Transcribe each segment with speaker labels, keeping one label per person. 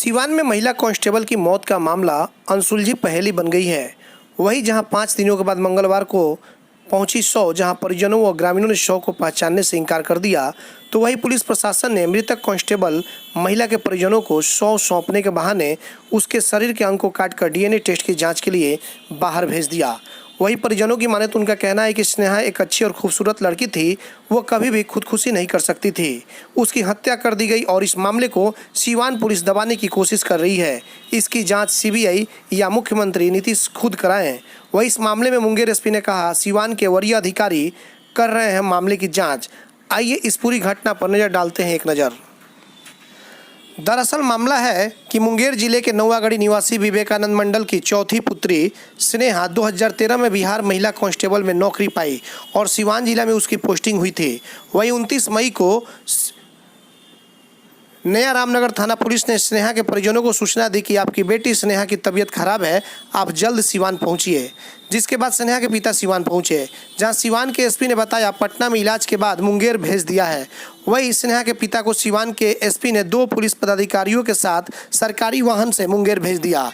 Speaker 1: सिवान में महिला कांस्टेबल की मौत का मामला अनसुलझी पहेली बन गई है। वहीं जहां 5 दिनों के बाद मंगलवार को पहुंची शव, जहां परिजनों व ग्रामीणों ने शव को पहचानने से इंकार कर दिया, तो वहीं पुलिस प्रशासन ने मृतक कांस्टेबल महिला के परिजनों को शव सौंपने के बहाने उसके शरीर के अंग को काटकर डीएनए टेस्ट की जांच के लिए बाहर भेज दिया। वहीं परिजनों की माने तो उनका कहना है कि स्नेहा एक अच्छी और खूबसूरत लड़की थी, वो कभी भी खुदकुशी नहीं कर सकती थी। उसकी हत्या कर दी गई और इस मामले को सिवान पुलिस दबाने की कोशिश कर रही है। इसकी जांच सीबीआई या मुख्यमंत्री नीतीश खुद कराएं। वहीं इस मामले में मुंगेर एसपी ने कहा, सिवान के वरीय अधिकारी कर रहे हैं मामले की जाँच। आइए इस पूरी घटना पर नज़र डालते हैं एक नज़र। दरअसल मामला है कि मुंगेर जिले के नौवागढ़ी निवासी विवेकानंद मंडल की चौथी पुत्री स्नेहा 2013 में बिहार महिला कांस्टेबल में नौकरी पाई और सिवान जिला में उसकी पोस्टिंग हुई थी। वहीं 29 मई को नया रामनगर थाना पुलिस ने स्नेहा के परिजनों को सूचना दी कि आपकी बेटी स्नेहा की तबीयत खराब है, आप जल्द सिवान पहुंचिए। जिसके बाद स्नेहा के पिता सिवान पहुंचे, जहां सिवान के एसपी ने बताया पटना में इलाज के बाद मुंगेर भेज दिया है। वहीं स्नेहा के पिता को सिवान के एसपी ने 2 पुलिस पदाधिकारियों के साथ सरकारी वाहन से मुंगेर भेज दिया।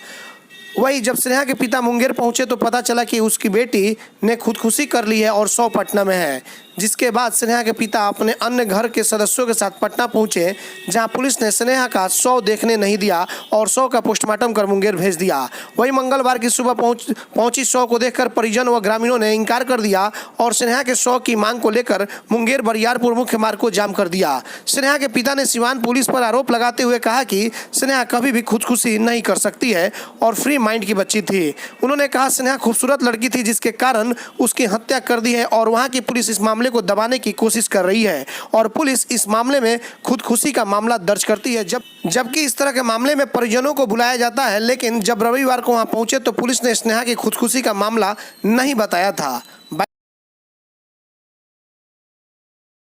Speaker 1: वहीं जब स्नेहा के पिता मुंगेर पहुंचे तो पता चला कि उसकी बेटी ने खुदकुशी कर ली है और शव पटना में है। जिसके बाद स्नेहा के पिता अपने अन्य घर के सदस्यों के साथ पटना पहुंचे, जहां पुलिस ने स्नेहा का शव देखने नहीं दिया और शव का पोस्टमार्टम कर मुंगेर भेज दिया। वहीं मंगलवार की सुबह पहुंची शव को देखकर परिजन व ग्रामीणों ने इंकार कर दिया और स्नेहा के शव की मांग को लेकर मुंगेर बरियारपुर मुख्य मार्ग को जाम कर दिया। स्नेहा के पिता ने सिवान पुलिस पर आरोप लगाते हुए कहा कि स्नेहा कभी भी खुदकुशी नहीं कर सकती है और फ्री माइंड की बच्ची थी। उन्होंने कहा स्नेहा खूबसूरत लड़की थी, जिसके कारण उसकी हत्या कर दी है और वहां की पुलिस इस मामले को दबाने की कोशिश कर रही है और पुलिस इस मामले में खुदकुशी का मामला दर्ज करती है। जबकि इस तरह के मामले में परिजनों को बुलाया जाता है, लेकिन जब रविवार को वहां पहुंचे तो पुलिस ने स्नेहा की खुदकुशी का मामला नहीं बताया था।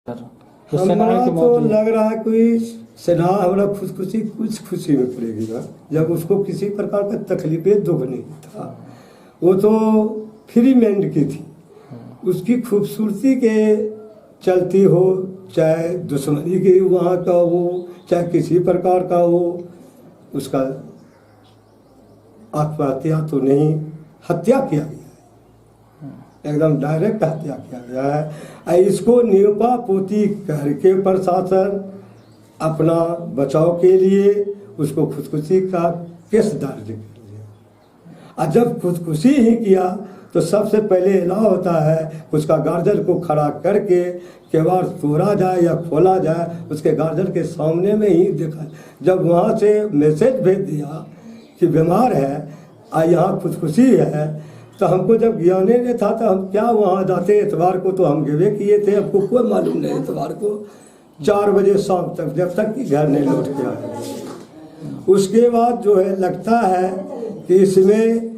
Speaker 2: हमारा तो लग रहा है कोई स्नेहा हमारा खुदकुशी कुछ खुशी में पड़ेगी ना, जब उसको किसी प्रकार का तकलीफ दुख नहीं था। वो तो फ्री माइंड की थी, उसकी खूबसूरती के चलती हो, चाहे दुश्मनी के वहाँ का हो, चाहे किसी प्रकार का हो, उसका आत्महत्या तो नहीं, हत्या किया गया है, एकदम डायरेक्ट हत्या किया गया है। इसको न्योपा पोती करके प्रशासन अपना बचाव के लिए उसको खुदकुशी का केस दर्ज कर लिया। और जब खुदकुशी ही किया तो सबसे पहले अलाउ होता है उसका गार्जियन को खड़ा करके केवाड़ तोड़ा जाए या खोला जाए, उसके गार्जियन के सामने में ही देखा। जब वहाँ से मैसेज भेज दिया कि बीमार है और यहाँ खुदकुशी है, तो हमको जब ज्ञान नहीं था तो हम क्या वहाँ जाते। एतवार को तो हम गिवे किए थे, हमको कोई मालूम नहीं। एतवार को 4 बजे शाम तक, जब तक कि घर नहीं लौट के आए। उसके बाद जो है लगता है कि इसमें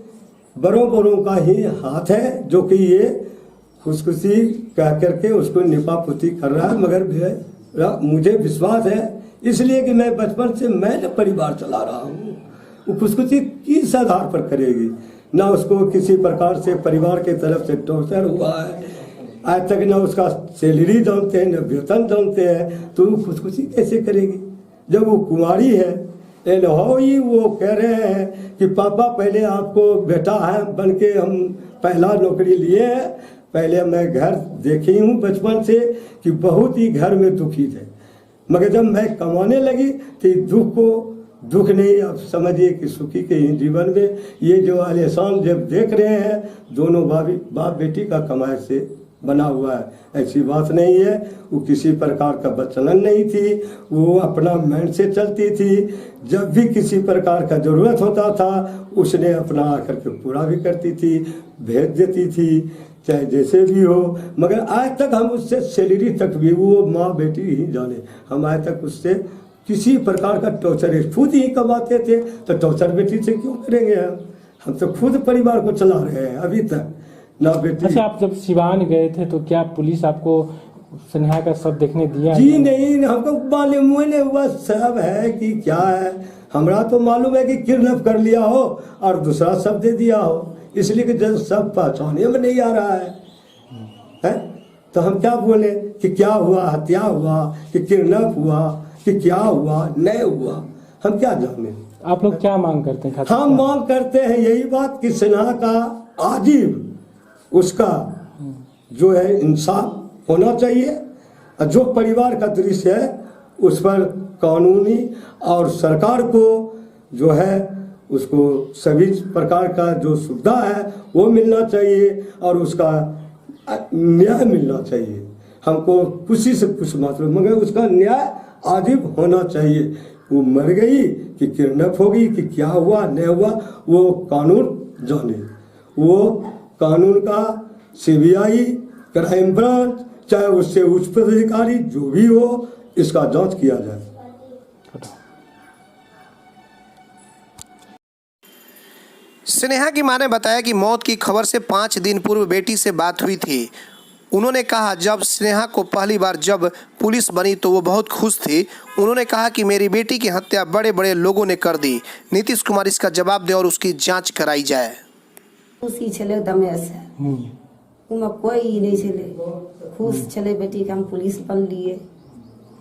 Speaker 2: बड़ों का ही हाथ है, जो कि ये खुदकुशी कह करके उसको निपापुती कर रहा है। मगर मुझे विश्वास है, इसलिए कि मैं बचपन से मैं परिवार चला रहा हूँ, वो खुदकुशी किस आधार पर करेगी ना। उसको किसी प्रकार से परिवार के तरफ से टॉर्चर हुआ है, आज तक ना उसका सैलरी जानते हैं ना वेतन जानते हैं, तो वो खुदकुशी कैसे करेगी जब वो कुंवारी है। ही वो कह रहे हैं कि पापा पहले आपको बेटा है बन के हम पहला नौकरी लिए हैं। पहले मैं घर देखी हूँ बचपन से कि बहुत ही घर में दुखी थे, मगर जब मैं कमाने लगी तो दुख को दुख नहीं, आप समझिए कि सुखी के ही जीवन में ये जो आलिशान जब देख रहे हैं, दोनों बाप बेटी का कमाई से बना हुआ है, ऐसी बात नहीं है। वो किसी प्रकार का बचलन नहीं थी, वो अपना माइंड से चलती थी। जब भी किसी प्रकार का जरूरत होता था उसने अपना आकर के पूरा भी करती थी, भेज देती थी, चाहे जैसे भी हो। मगर आज तक हम उससे सैलरी तक भी, वो माँ बेटी ही जाने, हम आज तक उससे किसी प्रकार का टॉर्चर खुद ही कमाते थे, तो टॉर्चर बेटी से क्यों करेंगे हम तो खुद परिवार को चला रहे हैं अभी तक ना बेटी।
Speaker 3: अच्छा, आप जब सिवान गए थे तो क्या पुलिस आपको स्नेहा का शव देखने दिया?
Speaker 2: जी नहीं, हमको मालूम नहीं हुआ सब है कि क्या है। हमरा तो मालूम है कि किडनैप कर लिया हो और दूसरा शव दे दिया हो, इसलिए कि जब सब पहचाने में नहीं आ रहा है तो हम क्या बोले कि क्या हुआ, हत्या हुआ कि किडनैप हुआ कि क्या हुआ, नहीं हुआ, हम क्या जाने।
Speaker 3: आप लोग क्या मांग करते हैं?
Speaker 2: हम मांग करते हैं यही बात कि सिन्हा का आजीव उसका जो है इंसाफ होना चाहिए, और जो परिवार का दृश्य है उस पर कानूनी और सरकार को जो है उसको सभी प्रकार का जो सुविधा है वो मिलना चाहिए और उसका न्याय मिलना चाहिए। हमको खुशी से कुछ मतलब मगर उसका न्याय आजीव होना चाहिए। वो मर गई कि किडनैप हो गई कि क्या हुआ नहीं हुआ वो कानून जाने, वो कानून का सीबीआई, क्राइम ब्रांच, चाहे उससे उच्च पदाधिकारी जो भी हो, इसका जांच किया जाए।
Speaker 1: स्नेहा की मां ने बताया कि मौत की खबर से 5 दिन पूर्व बेटी से बात हुई थी। उन्होंने कहा जब स्नेहा को पहली बार जब पुलिस बनी तो वो बहुत खुश थी। उन्होंने कहा कि मेरी बेटी की हत्या बड़े बड़े लोगों ने कर दी। नीतीश कुमार इसका जवाब दे और उसकी जांच कराई जाए।
Speaker 4: खुशी छले दमेश उमे कोई ई नहीं छले, खुश छले बेटी के हम पुलिस बन लिए।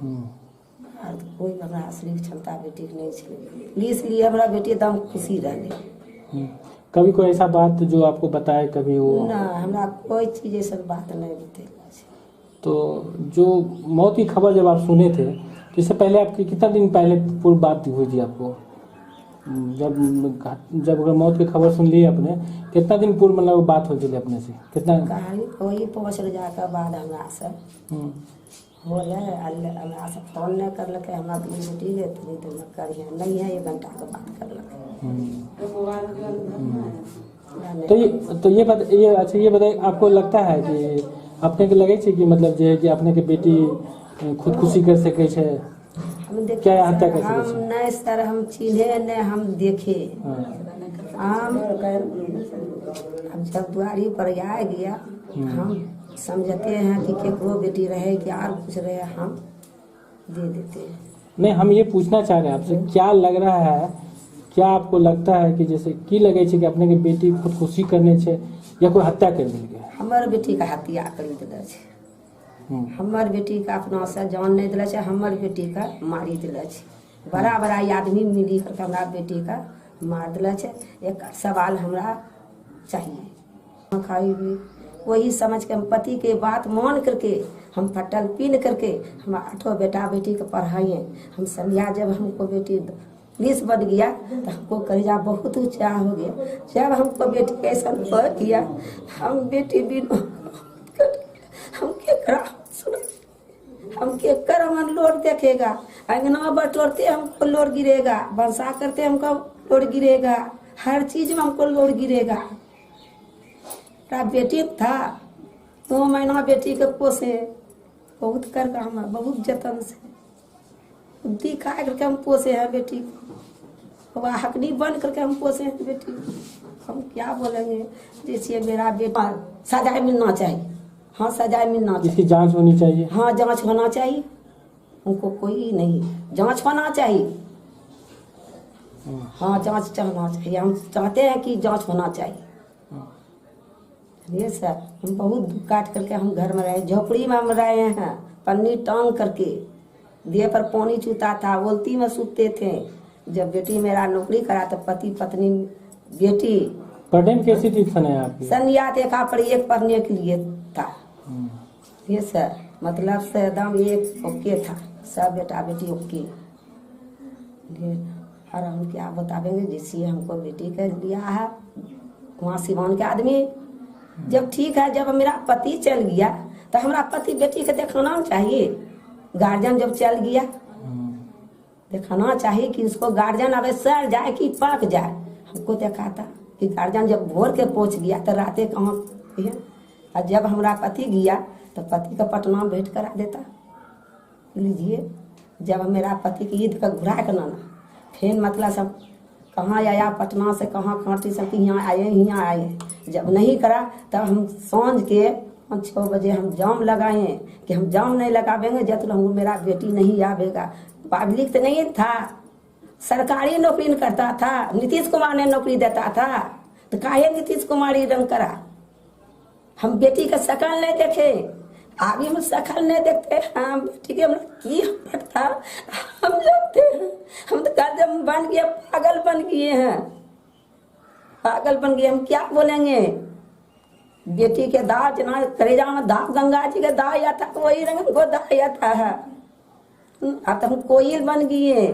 Speaker 4: और कोई हमरा असली क्षमता बेटी के नहीं छले, पुलिस लिए हमरा बेटी एकदम खुशी रहले।
Speaker 3: कभी कोई ऐसा बात जो आपको बताए कभी वो?
Speaker 4: ना, हमरा कोई चीज ऐसा बात नहीं बतेला छे।
Speaker 3: तो जो मौत की खबर जब आप सुने थे तो इससे पहले आपकी कितना दिन पहले पूर्व बात हुई थी आपको? जब अगर मौत की खबर सुन ली आपने, कितना दिन पूर्व मतलब बात हुई थी अपने से? कितना
Speaker 4: कोई 5 रोजा के बाद हमरा से होले, हमरा से फोन नहीं करलके, हमरा तो बेटी के तो करिए नहीं है 1 घंटा के बात करलके।
Speaker 3: अच्छा ये बताइए, आपको लगता है कि अपने के लगे छे कि मतलब जे है कि अपने के बेटी खुदकुशी कर सके छे? क्या हत्या कर सके छे?
Speaker 4: हम नहीं सर, हम चिन्हे नहीं, हम देखे। हम जब द्वारी पर आ गया हम समझते हैं कि केकरो बेटी रहे कि और कुछ रहे, हम दे देते हैं।
Speaker 3: नहीं, हम ये पूछना चाह रहे हैं आपसे, क्या लग रहा है, क्या आपको लगता है कि जैसे की लगे छे कि अपने के बेटी खुदकुशी करने छे या कोई हत्या कर दिल?
Speaker 4: हमर बेटी का हत्या कर दिले छे, हमर बेटी का अपना से जान नहीं दिले छे, हमर बेटी का मारी दिले छे। बड़ा बड़ा आदमी मिली करके हमरा बेटी का मार दिले छे। एक सवाल हमरा चाहिए। खाई भी वही समझ के हम पति के बात मान करके हम पटल पीन करके हम 8 बेटा बेटी के पढ़ाइए। हम समझा जब हमको बेटी पुलिस बन गया तो हमको कलेजा बहुत ऊंचा हो गया। जब हमको बेटी कैसा किया, हम बेटी बिन हम के कर हम लोड देखेगा, अंगना बटोरते हमको लोड गिरेगा, बंसा करते हमको लोड गिरेगा, हर चीज में हमको लोड गिरेगा। बेटी था 2 महीना बेटी के पोसे, बहुत कर हम बहुत जतन से दिखा करके हम पोसे हैं बेटी को, हकनी बन करके हम पोसे हैं बेटी को। हम क्या बोलेंगे? जैसे मेरा बेटा सजाए मिलना चाहिए। हाँ, सजाए मिलना चाहिए,
Speaker 3: इसकी जांच होनी चाहिए।
Speaker 4: हाँ, जांच होना चाहिए, उनको कोई नहीं, जांच होना चाहिए। हाँ, जांच होना चाहिए, हम चाहते हैं कि जांच होना चाहिए। ये सर, हम बहुत दुख काट करके हम घर में रहे, झोपड़ी में हम रहे हैं, पन्नी टांग करके, देह पर पानी चूता था, ओलती में सूते थे। जब बेटी मेरा नौकरी करा तो पति पत्नी बेटी
Speaker 3: पढ़ने में कैसी थी आपकी?
Speaker 4: सनिया देखा पर एक पढ़ने के लिए था। ये सर, मतलब से एकदम एक ओके था, सब बेटा बेटी ओके। और हम क्या बतावेंगे, जैसे हमको बेटी का लिया है वहाँ सिवान के आदमी। जब ठीक है, जब मेरा पति चल गया तो हमारा पति बेटी के दिखाना चाहिए। गार्जियन जब चल गया दिखाना चाहिए कि उसको गार्जियन अब सड़ जाए कि पक जाए। हमको देखा था कि गार्जियन जब भोर के पहुंच गया तो रातें कहाँ है। और जब हमारा पति गया तो पति का पटना भेंट करा देता। लीजिए, जब मेरा पति की ईद का घुरा के नाना फिर मतलब सब कहाँ आया, पटना से कहाँ खाटी सब यहाँ आए। जब नहीं करा तब हम सांझ के 5-6 बजे हम जाम लगाए कि हम जाम नहीं लगावेंगे जब तक मेरा बेटी नहीं आवेगा। पब्लिक तो नहीं था, सरकारी नौकरी करता था, नीतीश कुमार ने नौकरी देता था, तो काहे नीतीश कुमार रंग करा। हम बेटी का शकल नहीं देखे, अभी हम शकल नहीं देखते। हम बेटी के हम की पड़ता हम लगते हैं, हम तो एकदम बन गए, पागल बन गए हैं, पागल बन गए। हम क्या बोलेंगे? बेटी के दाव जना करेजा में दाव, गंगा जी के दाव आता तो वही रंग हमको दाव आता है। अब तो हम कोयल बन गए,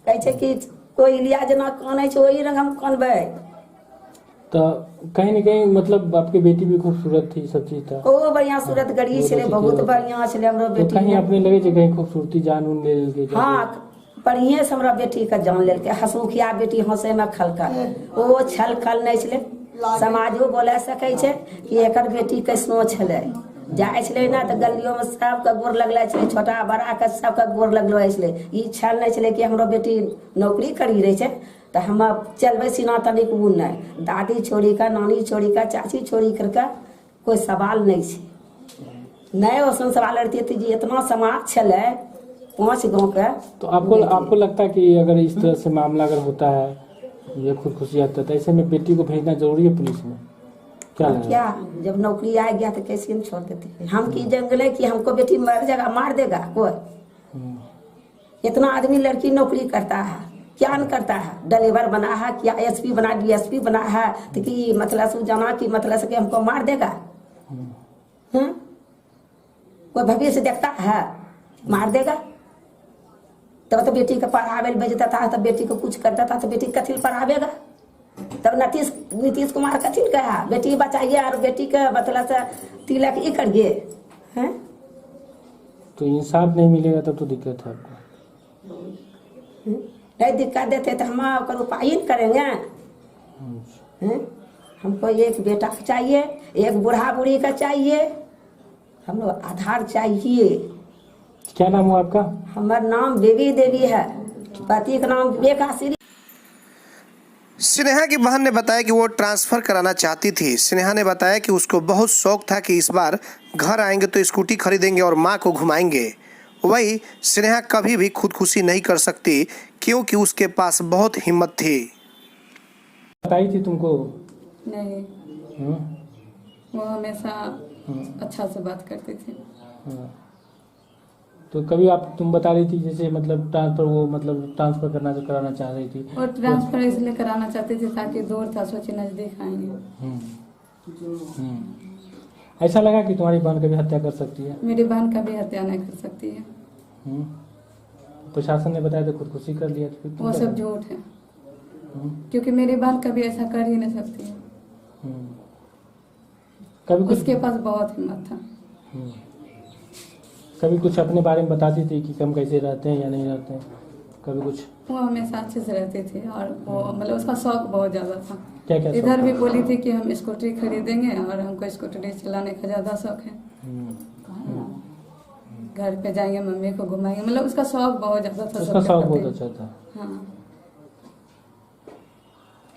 Speaker 4: कैसे कि कोई लिया जना काने छे वही रंग हम कानबे।
Speaker 3: तो कहीं न कहीं मतलब आपकी बेटी भी खूबसूरत थी, सब चीज था।
Speaker 4: ओ बढ़िया सूरत गड़ी छे, बहुत बढ़िया छे हमरो
Speaker 3: तो
Speaker 4: बेटी।
Speaker 3: कहीं अपने लगे छे कहीं खूबसूरती जान उन ले के?
Speaker 4: हाँ, बढ़िया से हमरा बेटी का जान लेल के। हसमुखिया बेटी हंसे में खलका, ओ छल खल नहीं छले। समाजो बोले सकै छे कि एकर बेटी कैसनो छले। जाए छले ना तो गलियों में सबके गोर लगले छले, छोटा बड़ा के सबके गोर लगलो छले। ई छल नहीं छले कि हमरो बेटी नौकरी करी रही छे तो हम चलबे सीना तनिक उ नहीं। दादी छोड़ी का, नानी छोड़ी का, चाची छोड़ी करके कोई सवाल नहीं छे। नहीं ओसन सवाल रहती थी जी, इतना समाज छले 5 गांव के।
Speaker 3: तो आपको लगता है कि अगर इस तरह से मामला अगर होता है, ये खुदकुशी आता है, तो ऐसे में बेटी को भेजना जरूरी है पुलिस में? क्या
Speaker 4: जब नौकरी आ गया तो कैसे हम छोड़ देते? हम की जंगले कि हमको बेटी मर जाएगा, मार देगा कोई? इतना आदमी लड़की नौकरी करता है, क्या न करता है? ड्राइवर बना है, क्या एसपी बना, डीएसपी बना है, तो कि मतलब से जाना कि मतलब से कि हमको मार देगा? कोई भविष्य देखता है? मार देगा। तब तो बेटी का पढ़ावे भेजता था, तब बेटी को कुछ करता था तो बेटी कथिल पढ़ावेगा? तब नीतीश कुमार कथिल कहा बेटी बचाइए और बेटी के मतलब से तिलक ही करिए हैं?
Speaker 3: तो इंसाफ नहीं मिलेगा तब तो दिक्कत है आपको।
Speaker 4: नहीं दिक्कत देते तो हम ओकर उपाय ही करेंगे हैं? हमको एक बेटा चाहिए, एक बूढ़ा बूढ़ी का चाहिए, हम लोग आधार चाहिए।
Speaker 3: क्या नाम हुआ आपका?
Speaker 4: हमारा नाम बेबी देवी है, पति का नाम विवेकाश्री।
Speaker 1: स्नेहा की बहन ने बताया कि वो ट्रांसफ़र कराना चाहती थी। स्नेहा ने बताया कि उसको बहुत शौक था कि इस बार घर आएंगे तो स्कूटी खरीदेंगे और माँ को घुमाएंगे। वही स्नेहा कभी भी खुदकुशी नहीं कर सकती क्योंकि उसके पास बहुत हिम्मत थी।
Speaker 3: बताई थी तुमको?
Speaker 5: नहीं, वो हमेशा अच्छा से बात करती थी।
Speaker 3: तो कभी तुम बता रही थी जैसे मतलब ट्रांसफर कराना चाह रही थी?
Speaker 5: और ट्रांसफर इसलिए कराना चाहती थी ताकि दूर था, सोचे नजदीक आएंगे।
Speaker 3: ऐसा लगा कि तुम्हारी बहन कभी हत्या कर सकती है?
Speaker 5: मेरी बहन कभी हत्या नहीं कर सकती है।
Speaker 3: प्रशासन ने बताया तो खुदकुशी कर लिया, तो
Speaker 5: वो सब झूठ है, क्योंकि मेरी बहन कभी ऐसा कर ही नहीं सकती है।
Speaker 3: कभी
Speaker 5: उसके पास बहुत हिम्मत था।
Speaker 3: कभी कुछ अपने बारे में बताती थी कि हम कैसे रहते हैं या नहीं रहते हैं? कभी कुछ?
Speaker 5: वो हमेशा अच्छे से रहती थी और वो मतलब उसका शौक बहुत ज्यादा था।
Speaker 3: क्या
Speaker 5: इधर भी बोली थी कि हम स्कूटी खरीदेंगे और हमको स्कूटी चलाने का ज्यादा शौक है। घर पे जाएंगे, मम्मी को घुमाएंगे, मतलब उसका शौक बहुत ज्यादा था।
Speaker 3: उसका शौक बहुत अच्छा था।
Speaker 5: हाँ।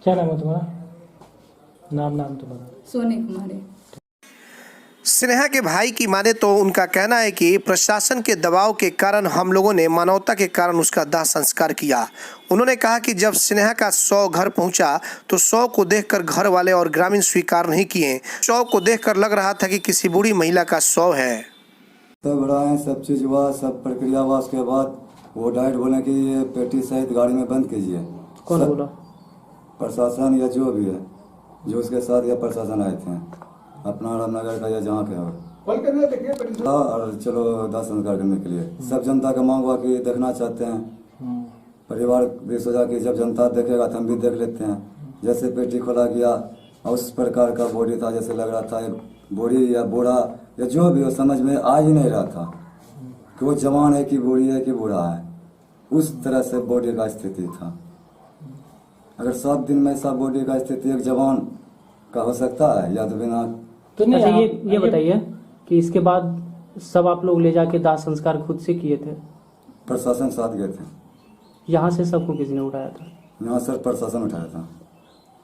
Speaker 3: क्या नाम है तुम्हारा? नाम तुम्हारा?
Speaker 5: सोनी कुमारी।
Speaker 1: स्नेहा के भाई की माने तो उनका कहना है कि प्रशासन के दबाव के कारण हम लोगों ने मानवता के कारण उसका दाह संस्कार किया। उन्होंने कहा कि जब स्नेहा का 100 घर पहुंचा तो 100 को देखकर घर वाले और ग्रामीण स्वीकार नहीं किए। 100 को देखकर लग रहा था कि किसी बूढ़ी महिला का 100 है।
Speaker 6: सब रहा सब चीज़ हुआ, सब प्रक्रिया हुआ, उसके बाद वो डायरेक्ट बोले कि ये पेटी सहित गाड़ी में बंद कीजिए।
Speaker 3: कौन बोला?
Speaker 6: प्रशासन या जो भी है, जो उसके साथ या प्रशासन आए थे, अपना रामनगर का या जहाँ के हो, और चलो दाह संस्कार करने के लिए सब जनता का मांग हुआ कि देखना चाहते हैं। परिवार भी सोचा कि जब जनता देखेगा तो हम भी देख लेते हैं। जैसे पेटी खोला गया और उस प्रकार का बॉडी था, जैसे लग रहा था बूढ़ी या बूढ़ा या जो भी हो, समझ में आ ही नहीं रहा था कि वो जवान है कि बूढ़ी है कि बूढ़ा है। उस तरह से बॉडी का स्थिति था। अगर 7 दिन में ऐसा बॉडी का स्थिति एक जवान का हो सकता है या तो बिना?
Speaker 3: तो नहीं।
Speaker 7: अच्छा, ये बताइए कि इसके बाद सब आप लोग ले जाके दाह संस्कार खुद से किए थे?
Speaker 6: प्रशासन साथ गए थे।
Speaker 7: यहाँ से सबको किसने उठाया था?
Speaker 6: यहाँ सर प्रशासन उठाया था।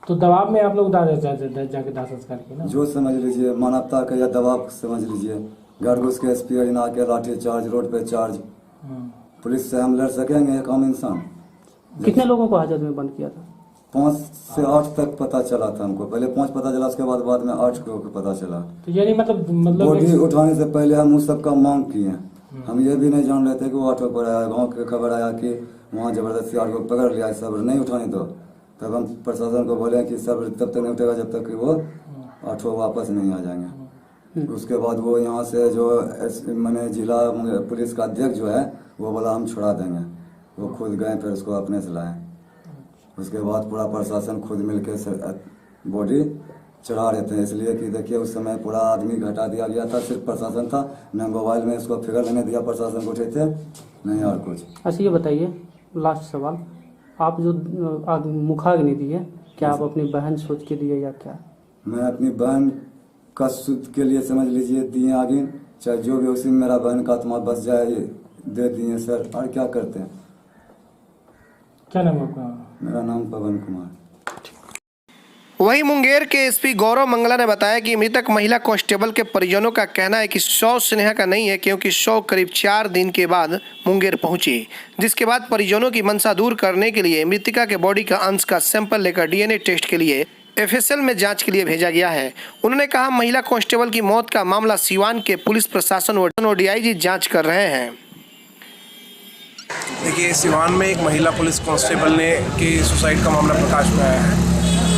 Speaker 3: तो दबाव में आप लोग जाके दाह संस्कार किए ना?
Speaker 6: जो समझ लीजिए, मानवता का या दबाव समझ लीजिए। घर घुस के एसपी ना के लाठी चार्ज, रोड पे चार्ज। पुलिस से हम लड़ सकेंगे एक आम इंसान?
Speaker 7: कितने लोगों को हाजत में बंद किया था?
Speaker 6: 5 से 8 तक पता चला था हमको। पहले 5 पता चला, उसके बाद में 8 को पता चला।
Speaker 3: तो यानी मतलब
Speaker 6: बॉडी उठाने से पहले हम उस सबका मांग किए। हम ये भी नहीं जान रहे थे कि वो 8 पर आया। गाँव के खबर आया कि वहाँ ज़बरदस्ती आर को पकड़ लिया, सब्र नहीं उठाने तो तब हम प्रशासन को बोले कि सब्र तब तक नहीं उठेगा जब तक कि वो 8 वापस नहीं आ जाएंगे। उसके बाद वो यहाँ से जो मैंने जिला पुलिस का अध्यक्ष जो है वो बोला हम छुड़ा देंगे, वो खुद गए फिर उसको अपने से लाए। उसके बाद पूरा प्रशासन खुद मिलके बॉडी चढ़ा रहे थे, इसलिए कि देखिए उस समय पूरा आदमी घटा दिया गया था, सिर्फ प्रशासन था, न मोबाइल में इसको फिगर लेने दिया प्रशासन को उठे थे नहीं और कुछ।
Speaker 7: अच्छा ये बताइए लास्ट सवाल, आप जो मुखाग्नि दिए क्या आप अपनी बहन सोच के दिए या क्या?
Speaker 6: मैं अपनी बहन का सुध के लिए समझ लीजिए दिए आगे, चाहे जो भी उसी में मेरा बहन का आत्मा बस जाए दे दिए सर, और क्या करते हैं।
Speaker 3: क्या नाम है आपका?
Speaker 6: मेरा नाम पवन कुमार।
Speaker 1: वहीं मुंगेर के एसपी गौरव मंगला ने बताया कि मृतक महिला कांस्टेबल के परिजनों का कहना है कि शव स्नेहा का नहीं है, क्योंकि शव करीब 4 दिन के बाद मुंगेर पहुंची, जिसके बाद परिजनों की मंशा दूर करने के लिए मृतिका के बॉडी का अंश का सैंपल लेकर डीएनए टेस्ट के लिए एफएसएल में जांच के लिए भेजा गया है। उन्होंने कहा महिला कांस्टेबल की मौत का मामला सिवान के पुलिस प्रशासन और डीआईजी जाँच कर रहे हैं।
Speaker 8: देखिए, सिवान में एक महिला पुलिस कांस्टेबल ने के सुसाइड का मामला प्रकाश में आया है,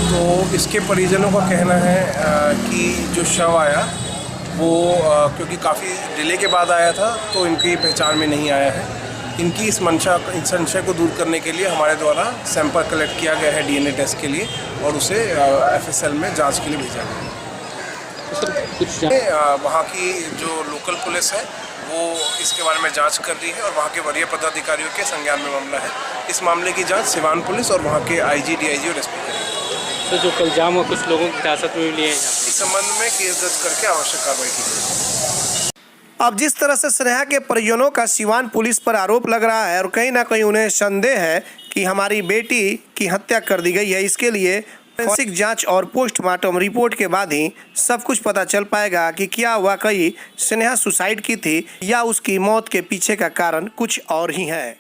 Speaker 8: तो इसके परिजनों का कहना है कि जो शव आया वो क्योंकि काफ़ी डिले के बाद आया था तो इनकी पहचान में नहीं आया है। इनकी इस संशय को दूर करने के लिए हमारे द्वारा सैंपल कलेक्ट किया गया है डीएनए टेस्ट के लिए और उसे एफएसएल में जांच के लिए भेजा गया। वहाँ की जो लोकल पुलिस है वो इसके बारे में जांच कर रही है और वहाँ के वरीय पदाधिकारियों के संज्ञान में मामला है। इस मामले की जांच सिवान पुलिस और वहाँ के आईजी, डीआईजी और एसपी करेंगे।
Speaker 7: तो जो कल जाम और कुछ लोगों की हिरासत में भी लिए हैं,
Speaker 8: इस संबंध में केस दर्ज करके आवश्यक कार्रवाई की जाएगी।
Speaker 1: अब जिस तरह से स्नेहा के परिजनों का सिवान पुलिस पर आरोप लग रहा है और कहीं ना कहीं उन्हें संदेह है कि हमारी बेटी की हत्या कर दी गई है, इसके लिए फोरेंसिक जांच और पोस्टमार्टम रिपोर्ट के बाद ही सब कुछ पता चल पाएगा कि क्या वाकई स्नेहा सुसाइड की थी या उसकी मौत के पीछे का कारण कुछ और ही है।